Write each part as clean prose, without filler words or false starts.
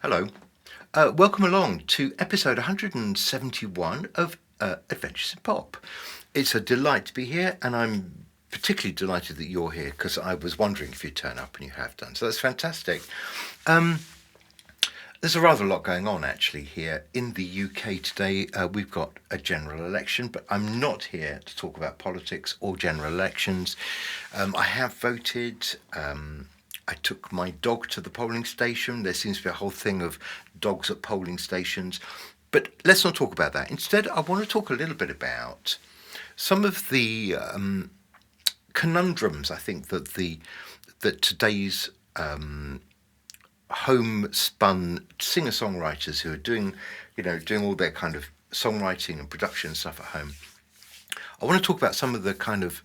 Hello. Welcome along to episode 171 of Adventures in Pop. It's a delight to be here, and I'm particularly delighted that you're here because I was wondering if you'd turn up, and you have done. So that's fantastic. There's a rather lot going on actually here in the UK today. We've got a general election, but I'm not here to talk about politics or general elections. I have voted. I took my dog to the polling station. There seems to be a whole thing of dogs at polling stations. But let's not talk about that. Instead, I want to talk a little bit about some of the conundrums I think that today's homespun singer-songwriters who are doing all their kind of songwriting and production stuff at home. I want to talk about some of the kind of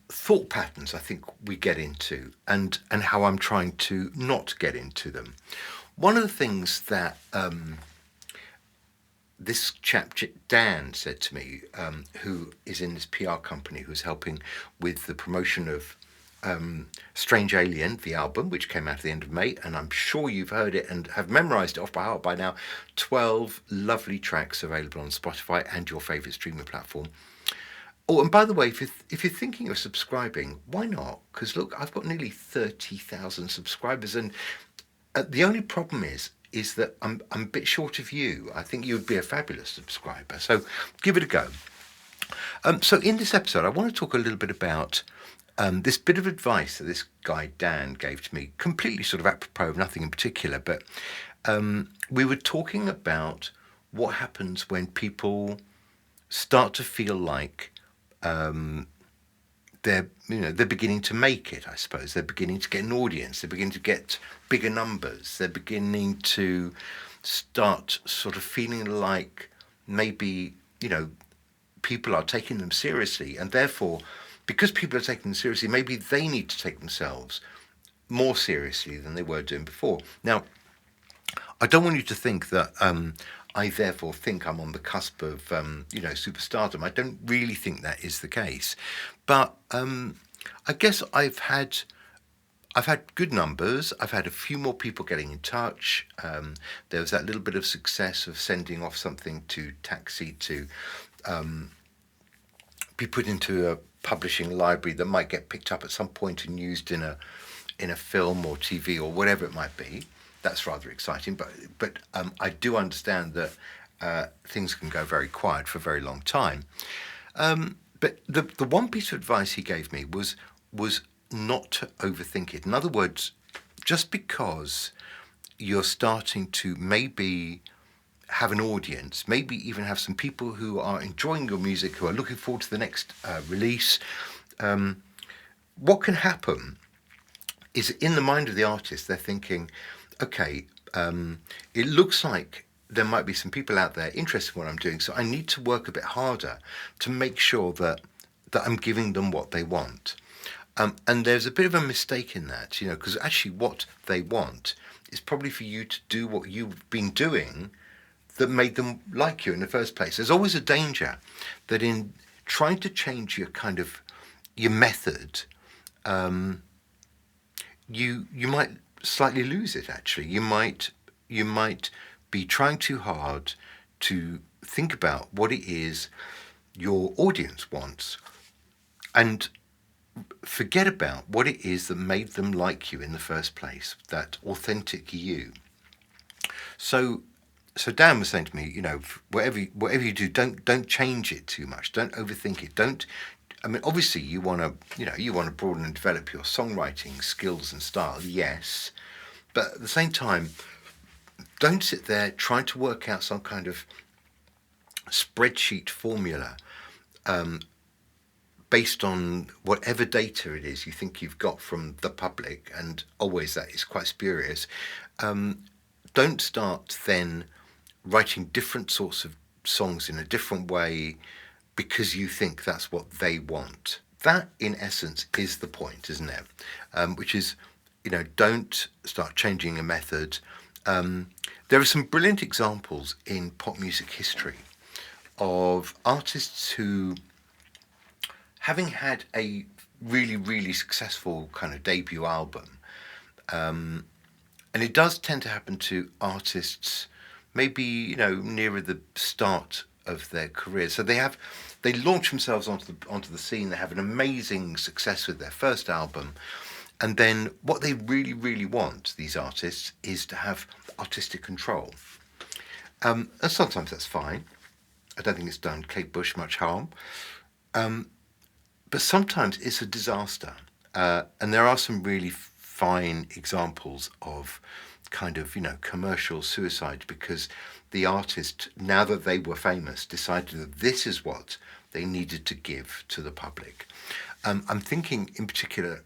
thought patterns I think we get into, and how I'm trying to not get into them. One of the things that this chap Dan said to me, who is in this PR company, who's helping with the promotion of Strange Alien, the album, which came out at the end of May, and I'm sure you've heard it and have memorised it off by heart by now. 12 lovely tracks available on Spotify and your favourite streaming platform. Oh, and by the way, if you're thinking of subscribing, why not? Because look, I've got nearly 30,000 subscribers, and the only problem is that I'm a bit short of you. I think you would be a fabulous subscriber, so give it a go. So in this episode, I want to talk a little bit about this bit of advice that this guy Dan gave to me, completely sort of apropos of nothing in particular, but we were talking about what happens when people start to feel like they're beginning to make it. I suppose they're beginning to get an audience. They're beginning to get bigger numbers. They're beginning to start sort of feeling like maybe people are taking them seriously, and therefore, because people are taking them seriously, maybe they need to take themselves more seriously than they were doing before. Now, I don't want you to think that I therefore think I'm on the cusp of superstardom. I don't really think that is the case, but I guess I've had good numbers. I've had a few more people getting in touch. There was that little bit of success of sending off something to Taxi to be put into a publishing library that might get picked up at some point and used in a film or TV or whatever it might be. That's rather exciting, but I do understand that things can go very quiet for a very long time. But the one piece of advice he gave me was not to overthink it. In other words, just because you're starting to maybe have an audience, maybe even have some people who are enjoying your music, who are looking forward to the next release, what can happen is in the mind of the artist, they're thinking, okay, it looks like there might be some people out there interested in what I'm doing, so I need to work a bit harder to make sure that I'm giving them what they want. And there's a bit of a mistake in that, because actually what they want is probably for you to do what you've been doing that made them like you in the first place. There's always a danger that in trying to change your method, you might slightly lose it. Actually, you might be trying too hard to think about what it is your audience wants, and forget about what it is that made them like you in the first place. That authentic you. So Dan was saying to me, whatever you do, don't change it too much. Don't overthink it. Don't. I mean, obviously, you want to broaden and develop your songwriting skills and style, yes, but at the same time, don't sit there trying to work out some kind of spreadsheet formula based on whatever data it is you think you've got from the public, and always that is quite spurious. Don't start then writing different sorts of songs in a different way because you think that's what they want. That, in essence, is the point, isn't it? Which is, don't start changing a method. There are some brilliant examples in pop music history of artists who, having had a really, really successful kind of debut album, And it does tend to happen to artists, maybe nearer the start of their career. So they launch themselves onto the scene. They have an amazing success with their first album, and then what they really really want, these artists, is to have artistic control. And sometimes that's fine. I don't think it's done Kate Bush much harm. But sometimes it's a disaster. And there are some really fine examples of kind of, commercial suicide because the artist, now that they were famous, decided that this is what they needed to give to the public. I'm thinking in particular,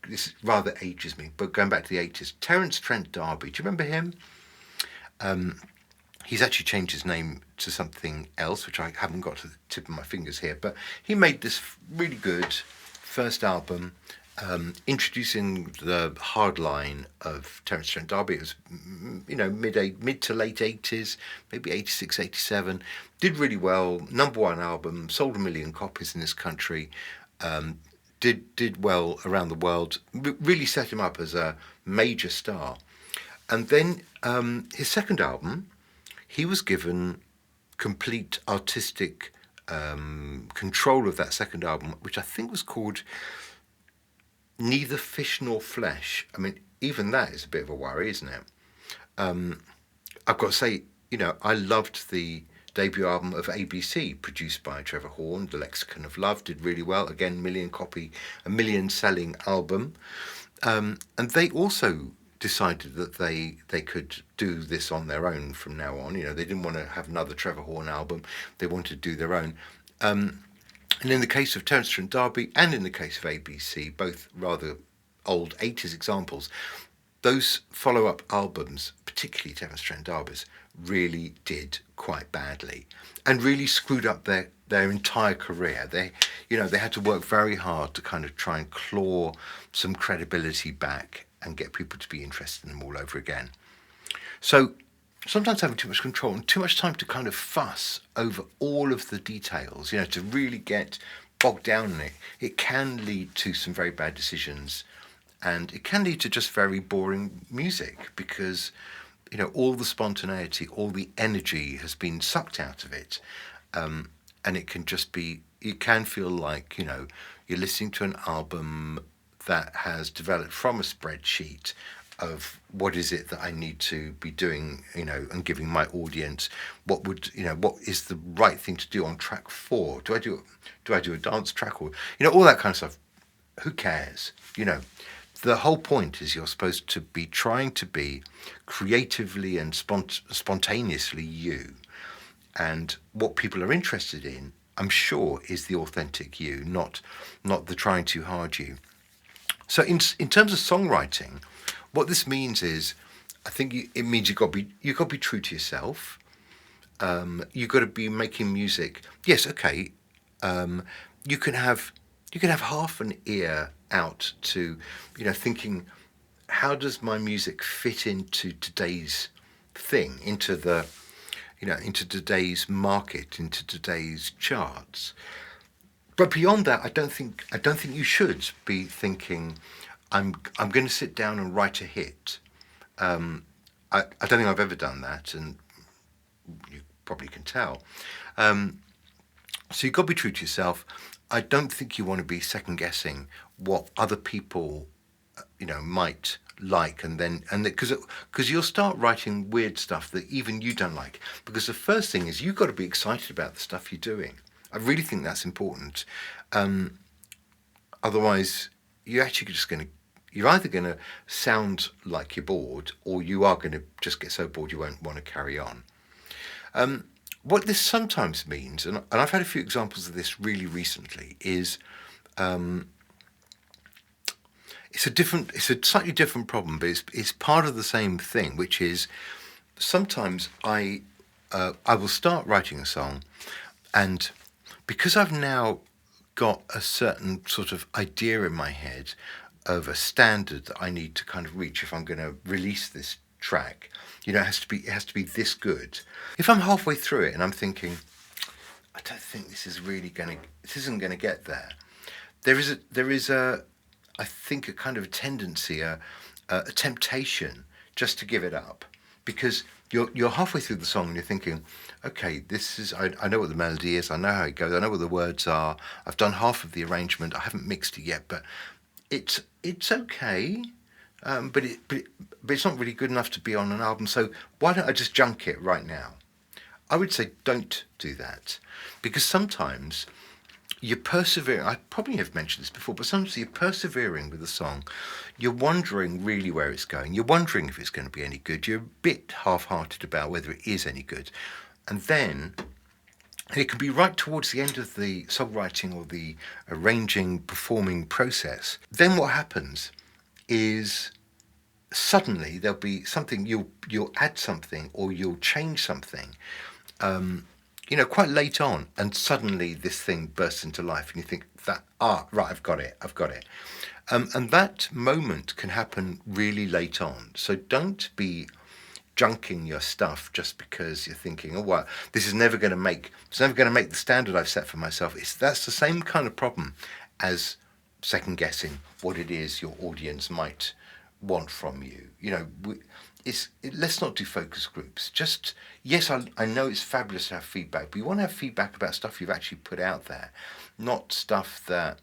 this rather ages me, but going back to the 80s, Terence Trent D'Arby, do you remember him? He's actually changed his name to something else, which I haven't got to the tip of my fingers here. But he made this really good first album, introducing the hard line of Terence Trent D'Arby. It was, mid to late 80s, maybe 86, 87. Did really well. Number one album, sold 1 million copies in this country. Did well around the world. Really set him up as a major star. And then his second album, he was given complete artistic control of that second album, which I think was called Neither Fish Nor Flesh. I mean, even that is a bit of a worry, isn't it? I've got to say, I loved the debut album of ABC, produced by Trevor Horn, The Lexicon of Love, did really well. Again, a million selling album. And they also decided that they could do this on their own from now on. They didn't want to have another Trevor Horn album. They wanted to do their own. And in the case of Terence Trent D'Arby and in the case of ABC, both rather old 80s examples, those follow-up albums, particularly Terence Trent D'Arby's, really did quite badly and really screwed up their entire career. They had to work very hard to kind of try and claw some credibility back and get people to be interested in them all over again. So sometimes having too much control and too much time to kind of fuss over all of the details, to really get bogged down in it, it can lead to some very bad decisions, and it can lead to just very boring music because, all the spontaneity, all the energy has been sucked out of it. And it can feel like, you're listening to an album that has developed from a spreadsheet of what is it that I need to be doing, and giving my audience what is the right thing to do on track 4? Do I do a dance track, or all that kind of stuff? Who cares? The whole point is you're supposed to be trying to be creatively and spontaneously you, and what people are interested in, I'm sure, is the authentic you, not the trying too hard you. So in terms of songwriting, what this means is, I think it means you've got to be true to yourself. You've got to be making music. Yes, okay. You can have half an ear out to, thinking, how does my music fit into today's thing, into today's market, into today's charts. But beyond that, I don't think you should be thinking, I'm going to sit down and write a hit. I don't think I've ever done that, and you probably can tell. So you've got to be true to yourself. I don't think you want to be second guessing what other people, might like, and because you'll start writing weird stuff that even you don't like. Because the first thing is you've got to be excited about the stuff you're doing. I really think that's important. Otherwise, you're either going to sound like you're bored, or you are going to just get so bored you won't want to carry on. What this sometimes means, and I've had a few examples of this really recently, is it's a slightly different problem, but it's part of the same thing, which is sometimes I will start writing a song, and because I've now got a certain sort of idea in my head of a standard that I need to kind of reach if I'm going to release this track, it has to be this good. If I'm halfway through it and I'm thinking, I don't think this isn't going to get there, there is a I think a kind of a tendency, a temptation just to give it up, because you're halfway through the song and you're thinking, okay, this is I know what the melody is, I know how it goes, I know what the words are, I've done half of the arrangement, I haven't mixed it yet, but it's okay, but it's not really good enough to be on an album. So why don't I just junk it right now? I would say don't do that, because sometimes you're persevering. I probably have mentioned this before, but sometimes you're persevering with a song. You're wondering really where it's going. You're wondering if it's going to be any good. You're a bit half-hearted about whether it is any good. And then it can be right towards the end of the songwriting or the arranging, performing process. Then what happens is suddenly there'll be something, you'll add something or you'll change something, quite late on, and suddenly this thing bursts into life and you think that, right, I've got it. And that moment can happen really late on. So don't be junking your stuff just because you're thinking, oh, well, this is never going to make the standard I've set for myself. That's the same kind of problem as second guessing what it is your audience might want from you. Let's not do focus groups. Just, yes, I know it's fabulous to have feedback, but you want to have feedback about stuff you've actually put out there, not stuff that,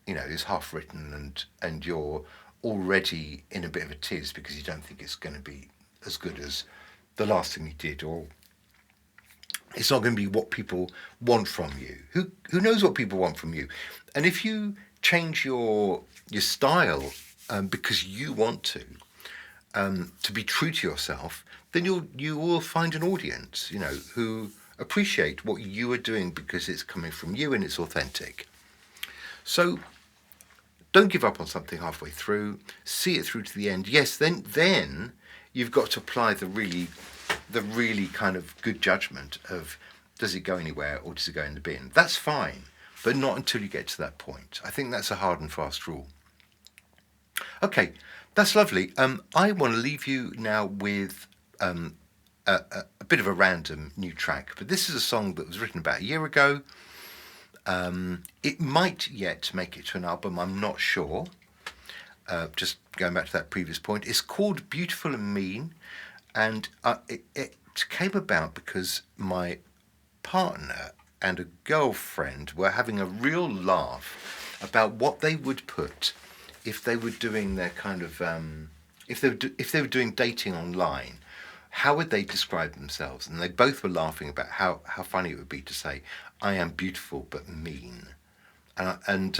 is half written and you're already in a bit of a tiz because you don't think it's going to be as good as the last thing you did, or it's not going to be what people want from you. Who knows what people want from you? And if you change your style because you want to be true to yourself, then you will find an audience, who appreciate what you are doing because it's coming from you and it's authentic. So don't give up on something halfway through. See it through to the end. Yes, then you've got to apply the really kind of good judgment of, does it go anywhere or does it go in the bin? That's fine, but not until you get to that point. I think that's a hard and fast rule. Okay, that's lovely. I want to leave you now with a bit of a random new track, but this is a song that was written about a year ago. It might yet make it to an album, I'm not sure. Just going back to that previous point, it's called Beautiful and Mean, and it came about because my partner and a girlfriend were having a real laugh about what they would put if they were doing their kind of if they were doing dating online. How would they describe themselves? And they both were laughing about how funny it would be to say, I am beautiful but mean. And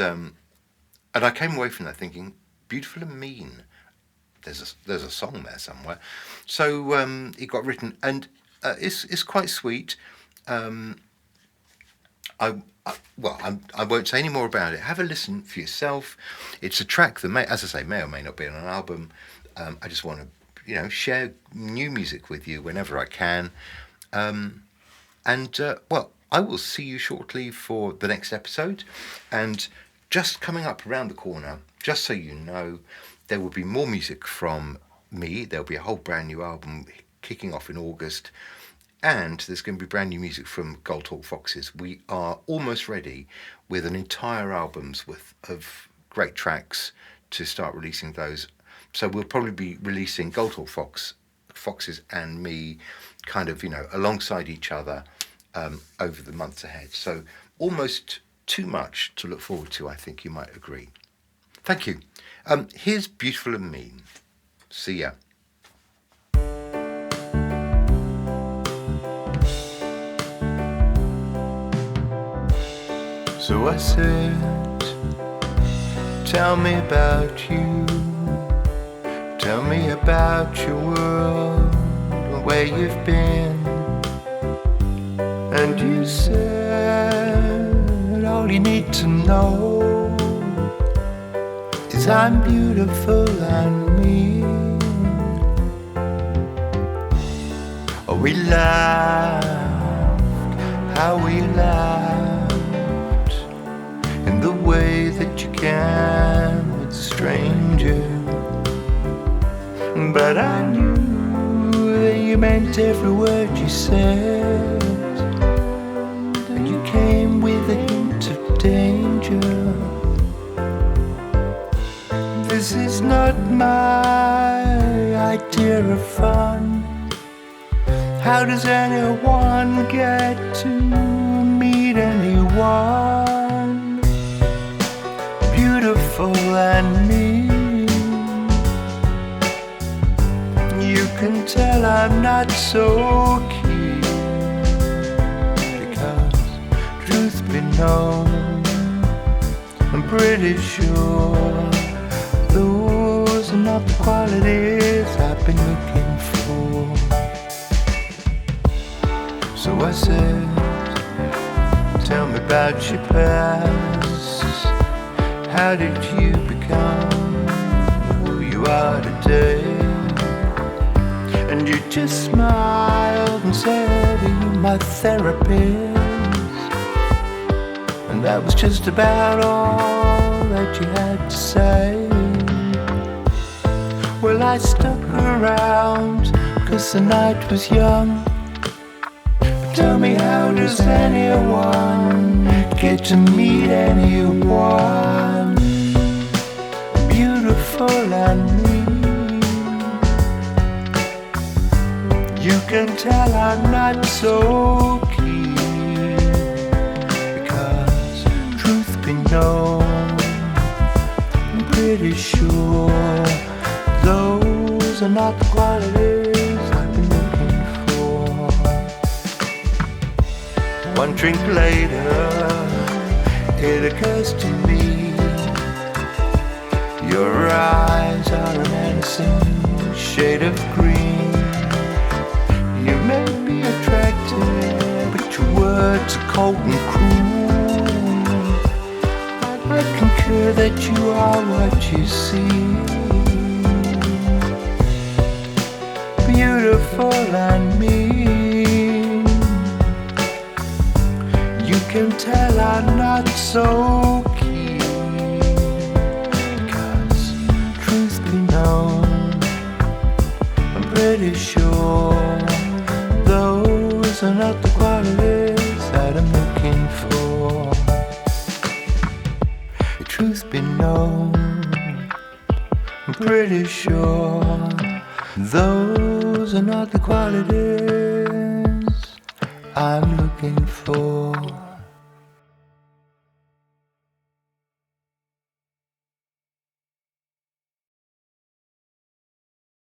I came away from that thinking, beautiful and mean. There's a song there somewhere. So it got written, and it's quite sweet. I won't say any more about it. Have a listen for yourself. It's a track that may, as I say, may or may not be on an album. I just want to, share new music with you whenever I can. I will see you shortly for the next episode. And just coming up around the corner, just so you know, there will be more music from me. There'll be a whole brand new album kicking off in August. And there's going to be brand new music from Gold Hawk Foxes. We are almost ready with an entire album's worth of great tracks to start releasing those. So we'll probably be releasing Gold Hawk Foxes and me kind of, alongside each other over the months ahead. So almost too much to look forward to, I think you might agree. Thank you. Here's Beautiful and Mean. See ya. So I said, tell me about you. Tell me about your world and where you've been. And you said, all you need to know is I'm beautiful and mean. Oh, we laughed, how we laughed, in the way that you can with a stranger. But I knew that you meant every word you said, and you came with a hint of danger. This is not my idea share of fun. How does anyone get to meet anyone beautiful and me? You can tell I'm not so keen, because truth be known, I'm pretty sure those are not the qualities I've been looking for. So I said, tell me about your past. How did you become who you are today? And you just smiled and said, are you my therapist? And that was just about all that you had to say. Well, I stuck around 'cause the night was young. But tell me, how does anyone get to meet anyone beautiful and me? You can tell I'm not so keen, because truth be known, I'm pretty sure those are not the qualities I've been looking for. One drink later, it occurs to me, your eyes are an innocent shade of green. You may be attractive, but your words are cold and cruel. I concur that you are what you see, beautiful and mean. You can tell I'm not so keen, because truth be known, I'm pretty sure those are not the qualities that I'm looking for. The truth be known, I'm pretty sure those are not the qualities I'm looking for.